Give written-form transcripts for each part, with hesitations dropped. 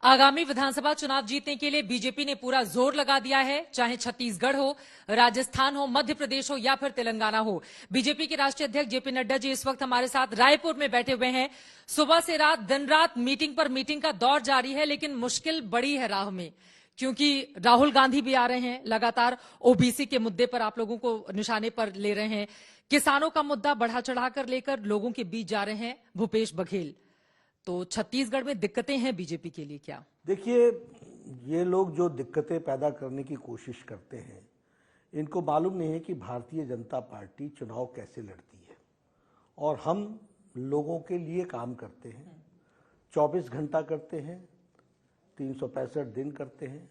आगामी विधानसभा चुनाव जीतने के लिए बीजेपी ने पूरा जोर लगा दिया है, चाहे छत्तीसगढ़ हो, राजस्थान हो, मध्य प्रदेश हो या फिर तेलंगाना हो। बीजेपी के राष्ट्रीय अध्यक्ष जेपी नड्डा जी इस वक्त हमारे साथ रायपुर में बैठे हुए हैं। सुबह से रात दिन रात मीटिंग पर मीटिंग का दौर जारी है, लेकिन मुश्किल बड़ी है राह में, क्योंकि राहुल गांधी भी आ रहे हैं, लगातार ओबीसी के मुद्दे पर आप लोगों को निशाने पर ले रहे हैं। किसानों का मुद्दा बढ़ा चढ़ाकर लेकर लोगों के बीच जा रहे हैं भूपेश बघेल। तो छत्तीसगढ़ में दिक्कतें हैं बीजेपी के लिए क्या? देखिए, ये लोग जो दिक्कतें पैदा करने की कोशिश करते हैं, इनको मालूम नहीं है कि भारतीय जनता पार्टी चुनाव कैसे लड़ती है। और हम लोगों के लिए काम करते हैं, 24 घंटा करते हैं, 365 दिन करते हैं,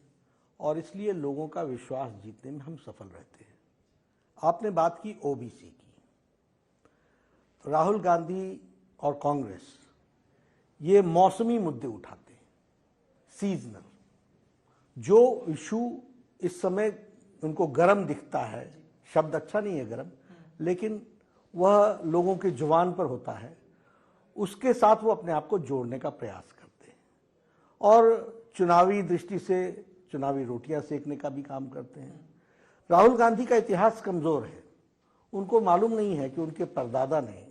और इसलिए लोगों का विश्वास जीतने में हम सफल रहते हैं। आपने बात की ओबीसी की, तो राहुल गांधी और कांग्रेस ये मौसमी मुद्दे उठाते हैं, सीजनल। जो इशू इस समय उनको गरम दिखता है, शब्द अच्छा नहीं है गरम, लेकिन वह लोगों के जुबान पर होता है, उसके साथ वो अपने आप को जोड़ने का प्रयास करते हैं और चुनावी दृष्टि से चुनावी रोटियां सेकने का भी काम करते हैं। राहुल गांधी का इतिहास कमजोर है। उनको मालूम नहीं है कि उनके परदादा ने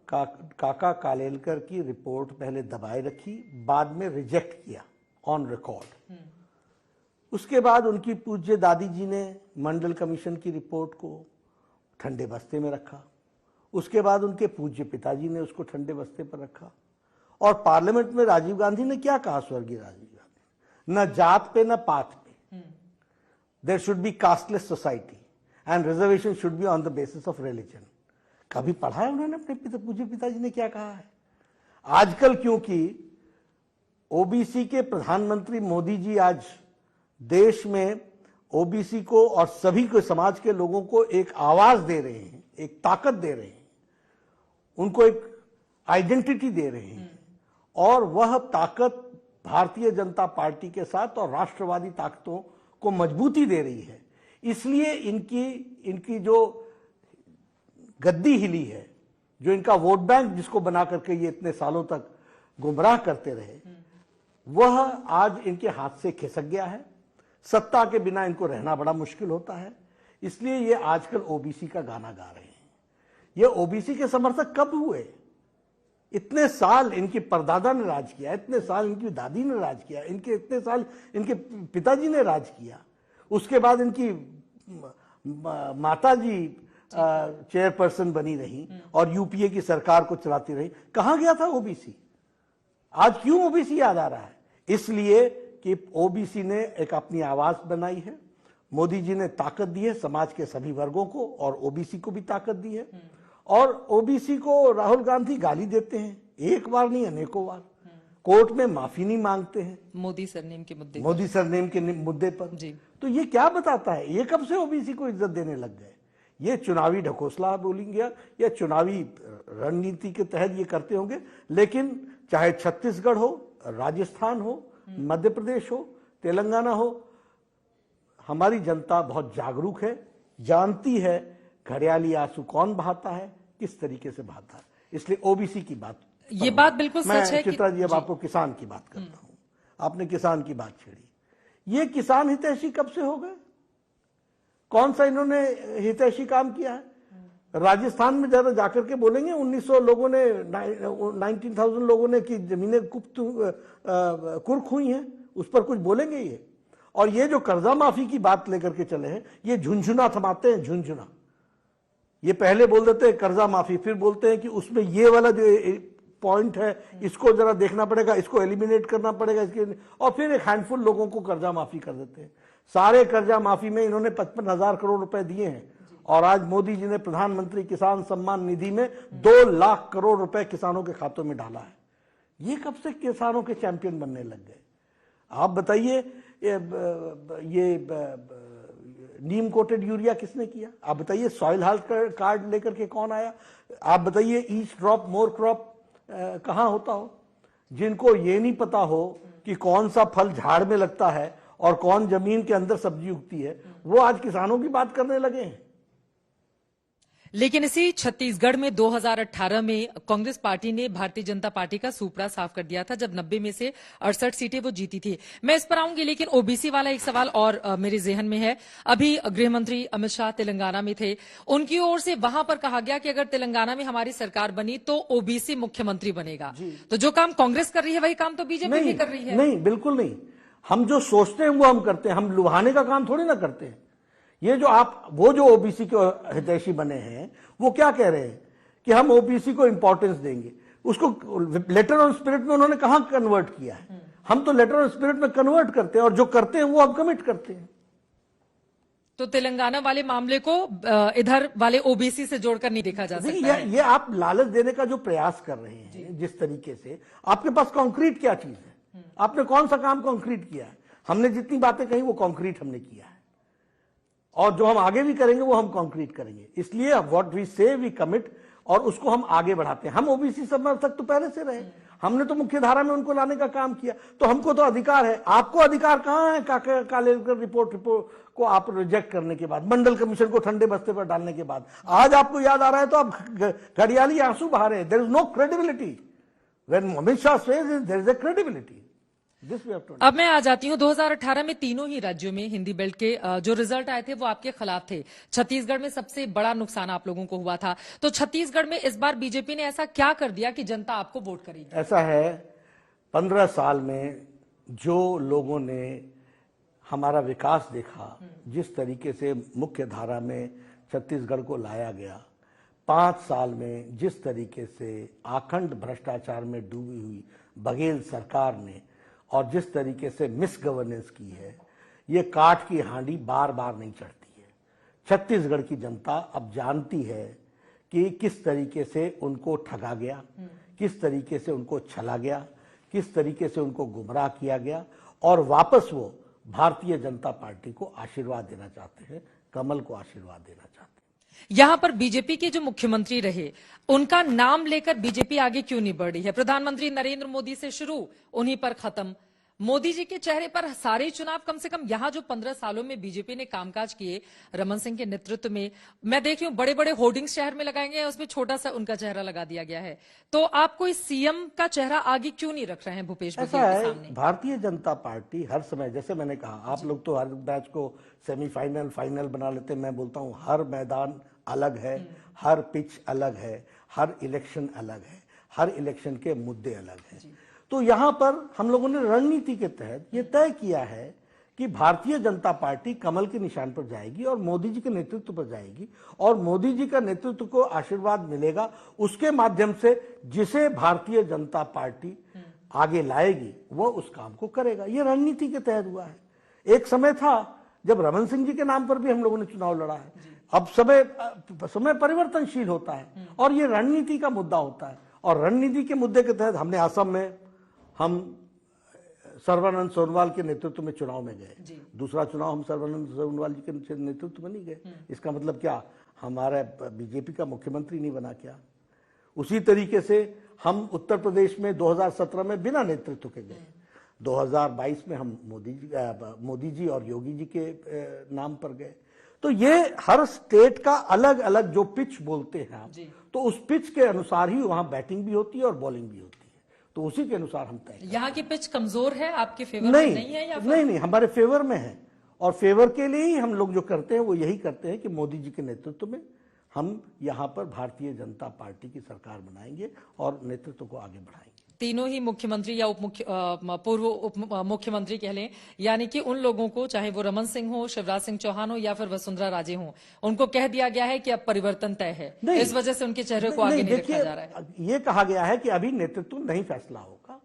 काका कालेलकर की रिपोर्ट पहले दबाए रखी, बाद में रिजेक्ट किया ऑन रिकॉर्ड। उसके बाद उनकी पूज्य दादी जी ने मंडल कमीशन की रिपोर्ट को ठंडे बस्ते में रखा। उसके बाद उनके पूज्य पिताजी ने उसको ठंडे बस्ते पर रखा। और पार्लियामेंट में राजीव गांधी ने क्या कहा? स्वर्गीय राजीव गांधी, न जात पे न पात पे, there should be casteless society and reservation should be on the basis of religion. कभी पढ़ा है उन्होंने अपने पूज्य पिताजी ने क्या कहा है? आजकल क्योंकि ओबीसी के प्रधानमंत्री मोदी जी आज देश में ओबीसी को और सभी को, समाज के लोगों को एक आवाज दे रहे हैं, एक ताकत दे रहे हैं, उनको एक आइडेंटिटी दे रहे हैं, और वह ताकत भारतीय जनता पार्टी के साथ और राष्ट्रवादी ताकतों को मजबूती दे रही है। इसलिए इनकी जो गद्दी हिली है, जो इनका वोट बैंक जिसको बना करके ये इतने सालों तक गुमराह करते रहे, वह आज इनके हाथ से खिसक गया है। सत्ता के बिना इनको रहना बड़ा मुश्किल होता है। इसलिए ये आजकल ओबीसी का गाना गा रहे हैं। ये ओबीसी के समर्थक कब हुए? इतने साल इनके परदादा ने राज किया, इतने साल इनकी दादी ने राज किया, इतने साल इनके पिताजी ने राज किया। उसके बाद इनकी माता जी चेयरपर्सन बनी रही और यूपीए की सरकार को चलाती रही। कहां गया था ओबीसी? आज क्यों ओबीसी याद आ रहा है? इसलिए कि ओबीसी ने एक अपनी आवाज बनाई है। मोदी जी ने ताकत दी है समाज के सभी वर्गों को, और ओबीसी को भी ताकत दी है। और ओबीसी को राहुल गांधी गाली देते हैं, एक बार नहीं अनेकों बार। कोर्ट में माफी नहीं मांगते हैं मोदी सरनेम के मुद्दे पर जी। तो ये क्या बताता है? ये कब से ओबीसी को इज्जत देने लग गए? ये चुनावी ढकोसला बोलेंगे या चुनावी रणनीति के तहत ये करते होंगे। लेकिन चाहे छत्तीसगढ़ हो, राजस्थान हो, मध्य प्रदेश हो, तेलंगाना हो, हमारी जनता बहुत जागरूक है, जानती है घड़ियाली आंसू कौन बहाता है, किस तरीके से बहाता है। इसलिए ओबीसी की बात, ये बात बिल्कुल सच है। चित्रा जी, अब आपको किसान की बात करता हूं। आपने किसान की बात छेड़ी। ये किसान हितैषी कब से हो गए? कौन सा इन्होंने हितैषी काम किया है? राजस्थान में जरा जाकर के बोलेंगे 1900 लोगों ने, 19,000 लोगों ने की जमीनें कुर्क हुई हैं, उस पर कुछ बोलेंगे ये? और ये जो कर्जा माफी की बात लेकर के चले हैं, ये झुंझुना थमाते हैं, झुंझुना। ये पहले बोल देते हैं कर्जा माफी, फिर बोलते हैं कि उसमें ये वाला जो पॉइंट है इसको जरा देखना पड़ेगा, इसको एलिमिनेट करना पड़ेगा, इसके, और फिर एक हैंडफुल लोगों को कर्जा माफी कर देते हैं। सारे कर्जा माफी में इन्होंने 55,000 करोड़ रुपए दिए हैं, और आज मोदी जी ने प्रधानमंत्री किसान सम्मान निधि में 2 लाख करोड़ रुपए किसानों के खातों में डाला है। ये कब से किसानों के चैंपियन बनने लग गए? आप बताइए, ये नीम कोटेड यूरिया किसने किया? आप बताइए, सॉइल हेल्थ कार्ड लेकर के कौन आया? आप बताइए, ईच ड्रॉप मोर क्रॉप कहां होता हो? जिनको ये नहीं पता हो कि कौन सा फल झाड़ में लगता है और कौन जमीन के अंदर सब्जी उगती है, वो आज किसानों की बात करने लगे हैं। लेकिन इसी छत्तीसगढ़ में 2018 में कांग्रेस पार्टी ने भारतीय जनता पार्टी का सुपड़ा साफ कर दिया था, जब 90 में से 68 सीटें वो जीती थी। मैं इस पर आऊंगी, लेकिन ओबीसी वाला एक सवाल और मेरे जेहन में है। अभी गृह मंत्री अमित शाह तेलंगाना में थे, उनकी ओर से वहां पर कहा गया कि अगर तेलंगाना में हमारी सरकार बनी तो ओबीसी मुख्यमंत्री बनेगा। तो जो काम कांग्रेस कर रही है वही काम तो बीजेपी भी कर रही है। नहीं, बिल्कुल नहीं। हम जो सोचते हैं वो हम करते हैं, हम लुभाने का काम थोड़ी ना करते हैं। ये वो जो ओबीसी के हितैषी बने हैं वो क्या कह रहे हैं कि हम ओबीसी को इंपॉर्टेंस देंगे। उसको लेटर ऑन स्पिरिट में उन्होंने कहां कन्वर्ट किया है? हम तो लेटर ऑन स्पिरिट में कन्वर्ट करते हैं और जो करते हैं वो हम कमिट करते हैं। तो तेलंगाना वाले मामले को इधर वाले ओबीसी से जोड़कर नहीं देखा जा सकता है। ये आप लालच देने का जो प्रयास कर रहे हैं जिस तरीके से, आपके पास कॉन्क्रीट क्या चीज है? आपने कौन सा काम कॉन्क्रीट किया है? हमने जितनी बातें कही वो कॉन्क्रीट हमने किया है, और जो हम आगे भी करेंगे वो हम कॉन्क्रीट करेंगे। इसलिए व्हाट वी से वी कमिट, और उसको हम आगे बढ़ाते हैं। हम ओबीसी समर्थक तो पहले से रहे, हमने तो मुख्य धारा में उनको लाने का काम किया, तो हमको तो अधिकार है। आपको अधिकार कहां है? काले रिपोर्ट को आप रिजेक्ट करने के बाद, मंडल कमीशन को ठंडे बस्ते पर डालने के बाद आज आपको याद आ रहा है तो आप घड़ियाली आंसू बहा रहे हैं। There is no credibility when Amit Shah says there is a credibility. अब मैं आ जाती हूं 2018 में तीनों ही राज्यों में हिंदी बेल्ट के जो रिजल्ट आए थे वो आपके खिलाफ थे। छत्तीसगढ़ में सबसे बड़ा नुकसान आप लोगों को हुआ था। तो छत्तीसगढ़ में इस बार बीजेपी ने ऐसा क्या कर दिया कि जनता आपको वोट करेगी? ऐसा है, 15 साल में जो लोगों ने हमारा विकास देखा, जिस तरीके से मुख्य धारा में छत्तीसगढ़ को लाया गया, 5 साल में जिस तरीके से आखंड भ्रष्टाचार में डूबी हुई बघेल सरकार ने और जिस तरीके से मिस गवर्नेंस की है, ये काठ की हांडी बार बार नहीं चढ़ती है। छत्तीसगढ़ की जनता अब जानती है कि किस तरीके से उनको ठगा गया, किस तरीके से उनको छला गया, किस तरीके से उनको गुमराह किया गया, और वापस वो भारतीय जनता पार्टी को आशीर्वाद देना चाहते हैं, कमल को आशीर्वाद देना चाहते हैं। यहां पर बीजेपी के जो मुख्यमंत्री रहे उनका नाम लेकर बीजेपी आगे क्यों नहीं बढ़ी है? प्रधानमंत्री नरेंद्र मोदी से शुरू, उन्हीं पर खत्म। मोदी जी के चेहरे पर सारे चुनाव, कम से कम यहां जो 15 सालों में बीजेपी ने कामकाज किए रमन सिंह के नेतृत्व में, मैं देख रही हूं बड़े बड़े होर्डिंग्स शहर में लगाए गए, उसमें छोटा सा उनका चेहरा लगा दिया गया है। तो आप कोई सीएम का चेहरा आगे क्यों नहीं रख रहे हैं भूपेश बघेल के सामने? भारतीय जनता पार्टी हर समय, जैसे मैंने कहा, आप लोग तो हर मैच को सेमीफाइनल फाइनल बना लेते हैं। मैं बोलता हूं हर मैदान अलग है, हर पिच अलग है, हर इलेक्शन अलग है, हर इलेक्शन के मुद्दे अलग हैं। तो यहां पर हम लोगों ने रणनीति के तहत यह तय किया है कि भारतीय जनता पार्टी कमल के निशान पर जाएगी और मोदी जी के नेतृत्व पर जाएगी, और मोदी जी का नेतृत्व को आशीर्वाद मिलेगा उसके माध्यम से जिसे भारतीय जनता पार्टी आगे लाएगी वो उस काम को करेगा। ये रणनीति के तहत हुआ है। एक समय था जब रमन सिंह जी के नाम पर भी हम लोगों ने चुनाव लड़ा है। अब समय परिवर्तनशील होता है और ये रणनीति का मुद्दा होता है, और रणनीति के मुद्दे के तहत हमने असम में हम सर्बानंद सोनोवाल के नेतृत्व में चुनाव में गए। दूसरा चुनाव हम सर्बानंद सोनोवाल जी के नेतृत्व में नहीं गए। इसका मतलब क्या, हमारा बीजेपी का मुख्यमंत्री नहीं बना क्या? उसी तरीके से हम उत्तर प्रदेश में 2017 में बिना नेतृत्व के गए। 2022 में हम मोदी जी और योगी जी के नाम पर गए। तो ये हर स्टेट का अलग अलग जो पिच बोलते हैं आप, तो उस पिच के अनुसार ही वहां बैटिंग भी होती है और बॉलिंग भी होती है। तो उसी के अनुसार हम तय। यहाँ की पिच कमजोर है, आपके फेवर में नहीं है? या नहीं, हमारे फेवर में है, और फेवर के लिए ही हम लोग जो करते हैं वो यही करते हैं कि मोदी जी के नेतृत्व में हम यहाँ पर भारतीय जनता पार्टी की सरकार बनाएंगे और नेतृत्व को आगे बढ़ाएंगे। तीनों ही मुख्यमंत्री या पूर्व उप मुख्यमंत्री कह लें, यानी कि उन लोगों को, चाहे वो रमन सिंह हो, शिवराज सिंह चौहान हो या फिर वसुंधरा राजे हो, उनको कह दिया गया है कि अब परिवर्तन तय है। इस वजह से उनके चेहरे को आगे नहीं रखा जा रहा है। ये कहा गया है कि अभी नेतृत्व नहीं फैसला होगा,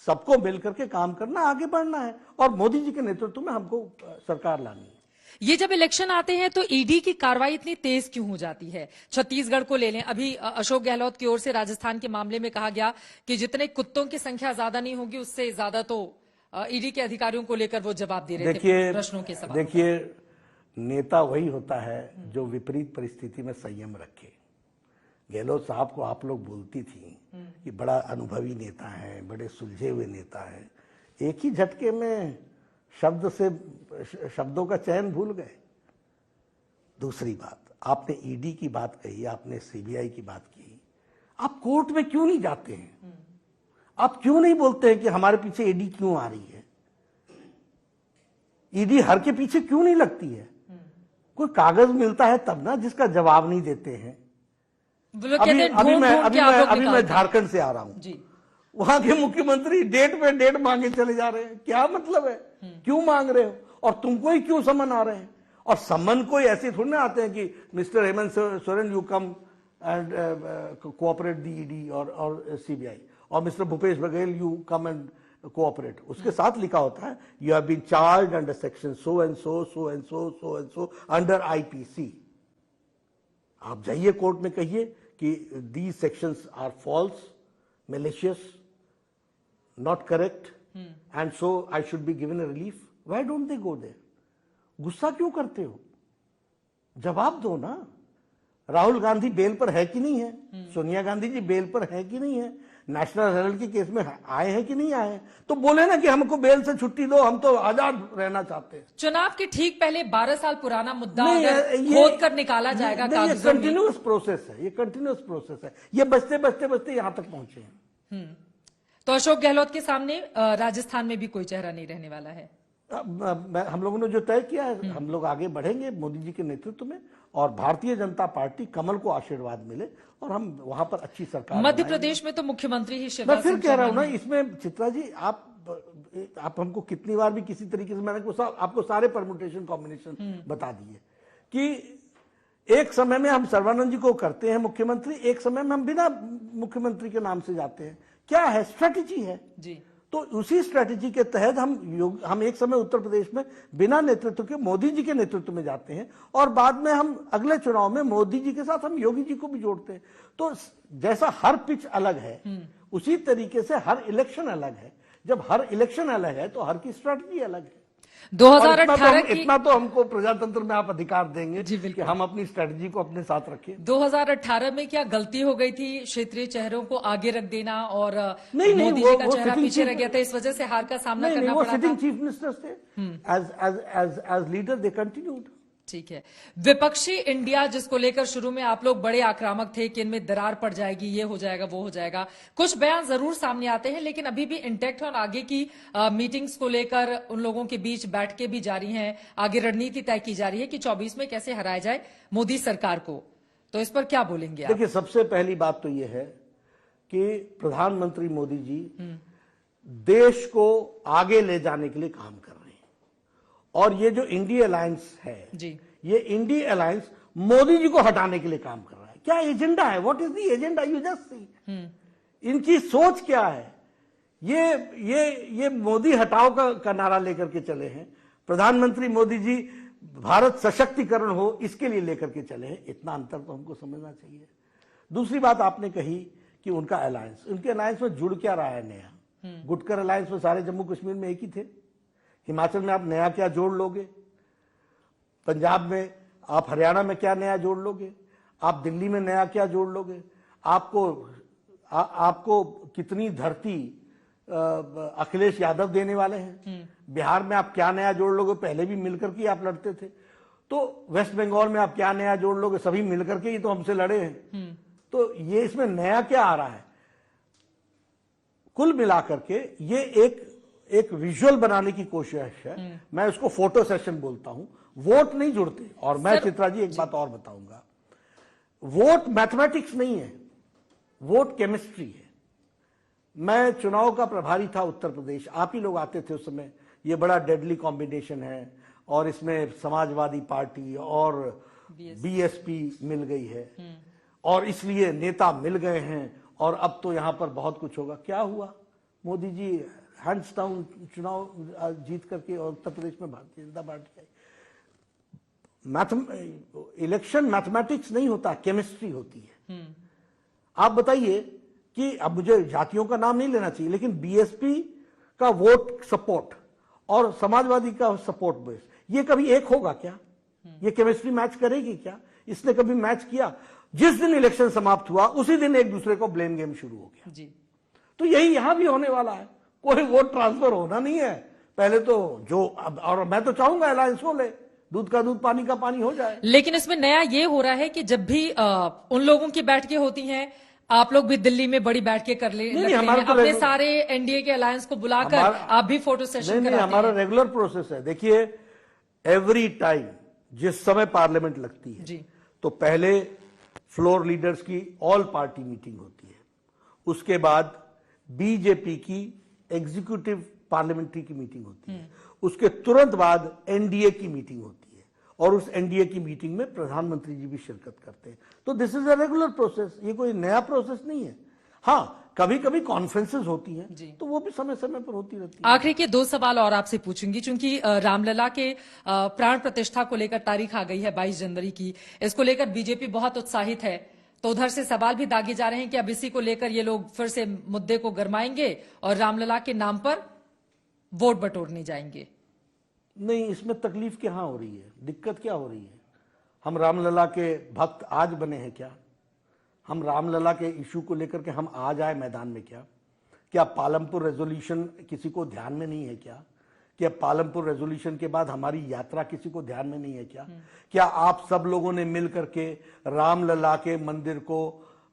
सबको मिलकर के काम करना, आगे बढ़ना है, और मोदी जी के नेतृत्व में हमको सरकार लानी है। ये जब इलेक्शन आते हैं तो ईडी की कार्रवाई इतनी तेज क्यों हो जाती है? छत्तीसगढ़ को ले लें, अभी अशोक गहलोत की ओर से राजस्थान के मामले में कहा गया कि जितने कुत्तों की संख्या ज्यादा नहीं होगी उससे ज्यादा तो ईडी के अधिकारियों को लेकर वो जवाब दे रहे थे प्रश्नों के सवाल। देखिए, नेता वही होता है जो विपरीत परिस्थिति में संयम रखे। गहलोत साहब को आप लोग बोलती थी कि बड़ा अनुभवी नेता है, बड़े सुलझे हुए नेता है, एक ही झटके में शब्दों का चयन भूल गए। दूसरी बात, आपने ईडी की बात कही, आपने सीबीआई की बात की, आप कोर्ट में क्यों नहीं जाते हैं? आप क्यों नहीं बोलते हैं कि हमारे पीछे ईडी क्यों आ रही है? ईडी हर के पीछे क्यों नहीं लगती है? कोई कागज मिलता है तब ना, जिसका जवाब नहीं देते हैं। अभी मैं झारखंड से आ रहा हूं जी। वहां के मुख्यमंत्री डेट पे डेट मांगे चले जा रहे हैं। क्या मतलब है? क्यों मांग रहे हो? और तुमको ही क्यों समन आ रहे हैं? और समन कोई ऐसे थोड़ी ना आते हैं कि mister Hemant Soren you come and cooperate the ED और सीबीआई, और mister Bhupesh Baghel you come and cooperate. उसके साथ लिखा होता है you have been charged under section so and so, so and so, so and so under IPC. आप जाइए कोर्ट में, कहिए कि these sections are false, malicious, not correct, and so I should be given a relief. Why don't they go there? गुस्सा क्यों करते हो? जवाब दो ना। राहुल गांधी बेल पर है कि नहीं है? सोनिया गांधी जी बेल पर है कि नहीं है? नेशनल हेराल्ड के केस में आए हैं कि नहीं आए? तो बोले ना कि हमको बेल से छुट्टी दो, हम तो आजाद रहना चाहते हैं। चुनाव के ठीक पहले 12 साल पुराना मुद्दा खोद कर निकाला जाएगा कागजों में। कंटिन्यूअस प्रोसेस है, ये कंटिन्यूअस प्रोसेस है। ये बचते बचते बचते यहां तक पहुंचे हैं। तो अशोक गहलोत के सामने राजस्थान में भी कोई चेहरा नहीं रहने वाला है। हम लोगों ने जो तय किया है, हम लोग आगे बढ़ेंगे मोदी जी के नेतृत्व में, और भारतीय जनता पार्टी कमल को आशीर्वाद मिले और हम वहां पर अच्छी सरकार। मध्य प्रदेश में तो मुख्यमंत्री ही शिवराज मैं फिर कह रहा हूं ना, इसमें चित्रा जी आप हमको कितनी बार भी किसी तरीके से, मैंने आपको सारे परमुटेशन कॉम्बिनेशन बता दिए कि एक समय में हम सर्बानंद जी को करते हैं मुख्यमंत्री, एक समय में हम बिना मुख्यमंत्री के नाम से जाते हैं। क्या है? स्ट्रेटेजी है जी। तो उसी स्ट्रेटेजी के तहत हम एक समय उत्तर प्रदेश में बिना नेतृत्व के मोदी जी के नेतृत्व में जाते हैं, और बाद में हम अगले चुनाव में मोदी जी के साथ हम योगी जी को भी जोड़ते हैं। तो जैसा हर पिच अलग है, उसी तरीके से हर इलेक्शन अलग है। जब हर इलेक्शन अलग है तो हर की स्ट्रेटेजी अलग है। 2018 इतना तो हमको प्रजातंत्र में आप अधिकार देंगे कि हम अपनी स्ट्रेटजी को अपने साथ रखें। 2018 में क्या गलती हो गई थी क्षेत्रीय चेहरों को आगे रख देना, और मोदी जी का चेहरा पीछे रह गया था, इस वजह से हार का सामना करना पड़ा था? सिटिंग चीफ मिनिस्टर्स थे, एज लीडर दे कंटिन्यूड। ठीक है। विपक्षी इंडिया, जिसको लेकर शुरू में आप लोग बड़े आक्रामक थे कि इनमें दरार पड़ जाएगी, ये हो जाएगा, वो हो जाएगा, कुछ बयान जरूर सामने आते हैं, लेकिन अभी भी इंटैक्ट है और आगे की मीटिंग्स को लेकर उन लोगों के बीच बैठकें भी जारी हैं, आगे रणनीति तय की जा रही है कि 24 में कैसे हराया जाए मोदी सरकार को। तो इस पर क्या बोलेंगे आप? देखिए, सबसे पहली बात तो ये है कि प्रधानमंत्री मोदी जी देश को आगे ले जाने के लिए काम कर रहे हैं, और ये जो इंडिया अलायंस है जी, ये इंडिया अलायंस मोदी जी को हटाने के लिए काम कर रहा है। क्या एजेंडा है? What is the agenda? You just see. इनकी सोच क्या है? ये मोदी हटाओ का नारा लेकर के चले हैं। प्रधानमंत्री मोदी जी भारत सशक्तिकरण हो, इसके लिए लेकर के चले हैं। इतना अंतर तो हमको समझना चाहिए। दूसरी बात आपने कही कि उनका अलायंस, उनके अलायंस में जुड़ क्या रहा है नया? गुटकर अलायंस में सारे जम्मू कश्मीर में एक ही थे। हिमाचल में आप नया क्या जोड़ लोगे? पंजाब में आप, हरियाणा में क्या नया जोड़ लोगे? आप दिल्ली में नया क्या जोड़ लोगे? आपको कितनी धरती अखिलेश यादव देने वाले हैं? बिहार में आप क्या नया जोड़ लोगे? पहले भी मिलकर के आप लड़ते थे। तो वेस्ट बंगाल में आप क्या नया जोड़ लोगे? सभी मिलकर के ही तो हमसे लड़े हैं। तो ये इसमें नया क्या आ रहा है? कुल मिलाकर के ये एक विजुअल बनाने की कोशिश है। मैं उसको फोटो सेशन बोलता हूं। वोट नहीं जुड़ते। और मैं चित्रा जी एक बात और बताऊंगा, वोट मैथमेटिक्स नहीं है, वोट केमिस्ट्री है। मैं चुनाव का प्रभारी था उत्तर प्रदेश, आप ही लोग आते थे उस समय। ये बड़ा डेडली कॉम्बिनेशन है, और इसमें समाजवादी पार्टी और बीएसपी मिल गई है, और इसलिए नेता मिल गए हैं, और अब तो यहां पर बहुत कुछ होगा। क्या हुआ? मोदी जी हैंड्स डाउन चुनाव जीत करके और उत्तर प्रदेश में भारतीय जनता पार्टी आई। इलेक्शन मैथमेटिक्स नहीं होता, केमिस्ट्री होती है। आप बताइए कि अब मुझे जातियों का नाम नहीं लेना चाहिए, लेकिन बीएसपी का वोट सपोर्ट और समाजवादी का सपोर्ट बेस, ये कभी एक होगा क्या? ये केमिस्ट्री मैच करेगी क्या? इसने कभी मैच किया? जिस दिन इलेक्शन समाप्त हुआ उसी दिन एक दूसरे को ब्लेम गेम शुरू हो गया जी। तो यही यहां भी होने वाला है। कोई वोट ट्रांसफर होना नहीं है। पहले तो जो, और मैं तो चाहूंगा अलायंस हो ले, दूध का दूध पानी का पानी हो जाए। लेकिन इसमें नया ये हो रहा है कि जब भी उन लोगों की बैठकें होती हैं, आप लोग भी दिल्ली में बड़ी बैठकें कर ले नहीं, लगते हमारा हैं, तो अपने सारे एनडीए के अलायंस को बुलाकर आप भी फोटो सेशन कराते हमारा हैं। रेगुलर प्रोसेस है। देखिए, एवरी टाइम जिस समय पार्लियामेंट लगती है जी। तो पहले फ्लोर लीडर्स की ऑल पार्टी मीटिंग होती है, उसके बाद बीजेपी की एग्जीक्यूटिव पार्लियामेंट्री की मीटिंग होती है, उसके तुरंत बाद एनडीए की मीटिंग होती है और उस एनडीए की मीटिंग में प्रधानमंत्री जी भी शिरकत करते हैं। तो this is a regular process, ये कोई नया प्रोसेस नहीं है। हाँ, कभी कभी कॉन्फ्रेंसेस होती हैं तो वो भी समय समय पर होती रहती है। आखिरी के 2 सवाल और आपसे पूछूंगी, चूंकि रामलला के प्राण प्रतिष्ठा को लेकर तारीख आ गई है 22 जनवरी की, इसको लेकर बीजेपी बहुत उत्साहित है, तो उधर से सवाल भी दागे जा रहे हैं कि अब इसी को लेकर ये लोग फिर से मुद्दे को गरमाएंगे और रामलला के नाम पर वोट बटोरने जाएंगे। नहीं, इसमें तकलीफ क्या हो रही है, दिक्कत क्या हो रही है? हम रामलला के भक्त आज बने हैं क्या? हम रामलला के इशू को लेकर के हम आज आए मैदान में क्या? क्या पालमपुर रेजोल्यूशन किसी को ध्यान में नहीं है क्या? क्या पालमपुर रेजोल्यूशन के बाद हमारी यात्रा किसी को ध्यान में नहीं है क्या? क्या आप सब लोगों ने मिल करके रामलला के मंदिर को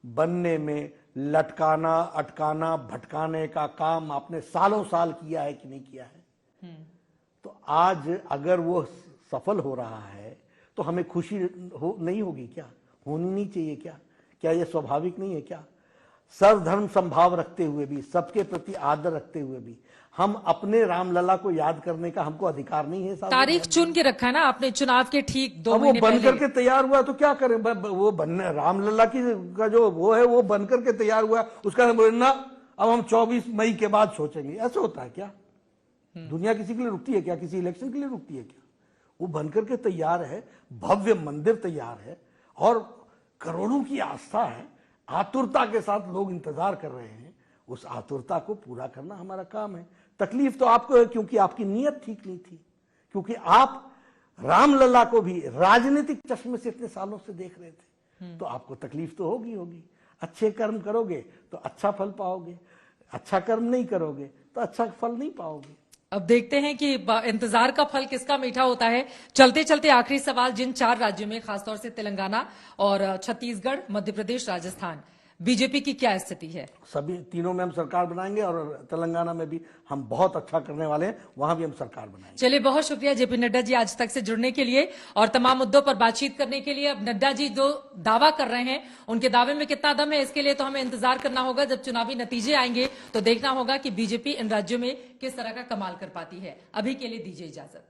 बनने में लटकाना, अटकाना, भटकाने का काम आपने सालों साल किया है कि नहीं किया है? तो आज अगर वो सफल हो रहा है तो हमें खुशी नहीं होगी क्या? होनी नहीं चाहिए क्या? क्या ये स्वाभाविक नहीं है क्या? सर्वधर्म संभाव रखते हुए भी, सबके प्रति आदर रखते हुए भी हम अपने रामलला को याद करने का हमको अधिकार नहीं है? तारीख चुन के रखा है ना आपने, चुनाव के ठीक 2 अब वो महीने बन पहले। करके तैयार हुआ तो क्या करें? वो बनने रामलला की का जो वो है वो बन करके तैयार हुआ, उसका बोलना अब हम 24 मई के बाद सोचेंगे, ऐसा होता है क्या? दुनिया किसी के लिए रुकती है क्या? किसी इलेक्शन के लिए रुकती है क्या? वो बनकर के तैयार है, भव्य मंदिर तैयार है और करोड़ों की आस्था है, आतुरता के साथ लोग इंतजार कर रहे हैं। उस आतुरता को पूरा करना हमारा काम है। तकलीफ तो आपको है क्योंकि आपकी नीयत ठीक नहीं थी, क्योंकि आप रामलला को भी राजनीतिक चश्मे से इतने सालों से देख रहे थे, तो आपको तकलीफ तो होगी। अच्छे कर्म करोगे तो अच्छा फल पाओगे, अच्छा कर्म नहीं करोगे तो अच्छा फल नहीं पाओगे। अब देखते हैं कि इंतजार का फल किसका मीठा होता है। चलते चलते आखिरी सवाल, जिन 4 राज्यों में खासतौर से तेलंगाना और छत्तीसगढ़, मध्य प्रदेश, राजस्थान, बीजेपी की क्या स्थिति है? सभी तीनों में हम सरकार बनाएंगे और तेलंगाना में भी हम बहुत अच्छा करने वाले हैं, वहां भी हम सरकार बनाएंगे। चलिए, बहुत शुक्रिया जेपी नड्डा जी आज तक से जुड़ने के लिए और तमाम मुद्दों पर बातचीत करने के लिए। अब नड्डा जी जो दावा कर रहे हैं, उनके दावे में कितना दम है, इसके लिए तो हमें इंतजार करना होगा। जब चुनावी नतीजे आएंगे तो देखना होगा कि बीजेपी इन राज्यों में किस तरह का कमाल कर पाती है। अभी के लिए दीजिए इजाजत।